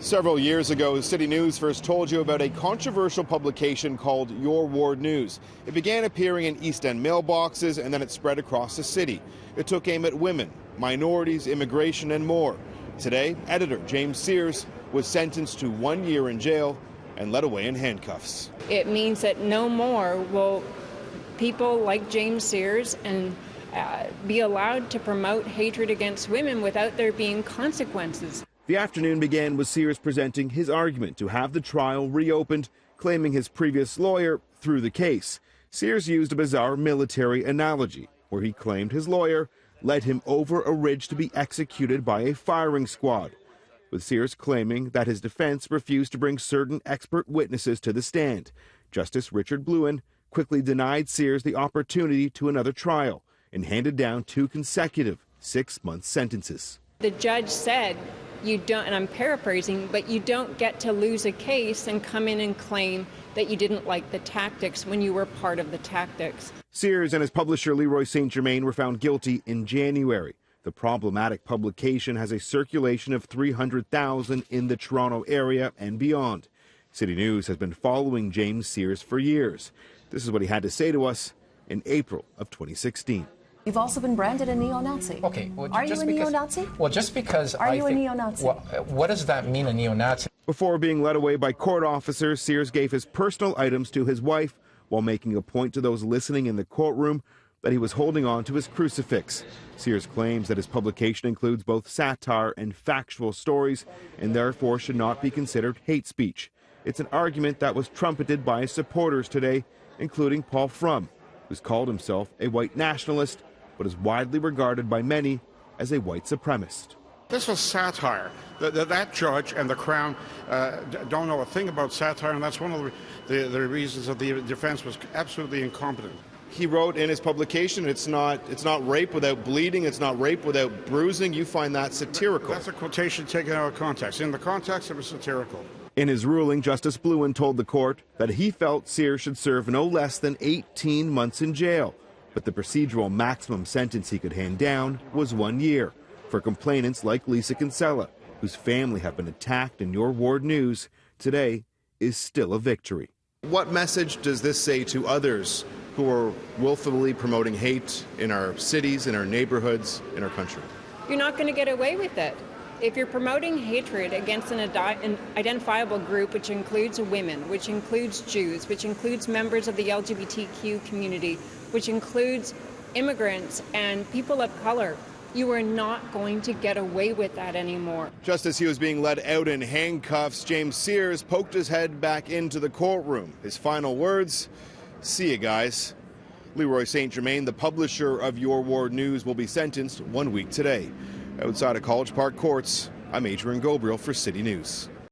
Several years ago, City News first told you about a controversial publication called Your Ward News. It began appearing in East End mailboxes and then it spread across the city. It took aim at women, minorities, immigration and more. Today, editor James Sears was sentenced to 1 year in jail and led away in handcuffs. It means that no more will people like James Sears and be allowed to promote hatred against women without there being consequences. The afternoon began with Sears presenting his argument to have the trial reopened, claiming his previous lawyer threw the case. Sears used a bizarre military analogy where he claimed his lawyer led him over a ridge to be executed by a firing squad, with Sears claiming that his defense refused to bring certain expert witnesses to the stand. Justice Richard Blouin quickly denied Sears the opportunity to another trial and handed down 2 consecutive 6-month sentences. The judge said, you don't, and I'm paraphrasing, but you don't get to lose a case and come in and claim that you didn't like the tactics when you were part of the tactics. Sears and his publisher Leroy St. Germain were found guilty in January. The problematic publication has a circulation of 300,000 in the Toronto area and beyond. City News has been following James Sears for years. This is what he had to say to us in April of 2016. You've also been branded a neo-Nazi. Okay, well, are you a neo-Nazi? Well, just because are you a neo-Nazi? Well, what does that mean, a neo-Nazi? Before being led away by court officers, Sears gave his personal items to his wife while making a point to those listening in the courtroom that he was holding on to his crucifix. Sears claims that his publication includes both satire and factual stories and therefore should not be considered hate speech. It's an argument that was trumpeted by his supporters today, including Paul Frum, who's called himself a white nationalist but is widely regarded by many as a white supremacist. This was satire. That judge and the Crown don't know a thing about satire, and that's one of the reasons that the defense was absolutely incompetent. He wrote in his publication, it's not rape without bleeding, it's not rape without bruising. You find that satirical. That's a quotation taken out of context. In the context, it was satirical. In his ruling, Justice Blouin told the court that he felt Sears should serve no less than 18 months in jail, but the procedural maximum sentence he could hand down was 1 year. For complainants like Lisa Kinsella, whose family have been attacked in Your Ward News, today is still a victory. What message does this say to others who are willfully promoting hate in our cities, in our neighborhoods, in our country? You're not going to get away with it. If you're promoting hatred against an identifiable group, which includes women, which includes Jews, which includes members of the LGBTQ community, which includes immigrants and people of color, you are not going to get away with that anymore. Just as he was being led out in handcuffs, James Sears poked his head back into the courtroom. His final words, "See you guys." Leroy St. Germain, the publisher of Your Ward News, will be sentenced 1 week today. Outside of College Park Courts, I'm Adrian Ghobrial for City News.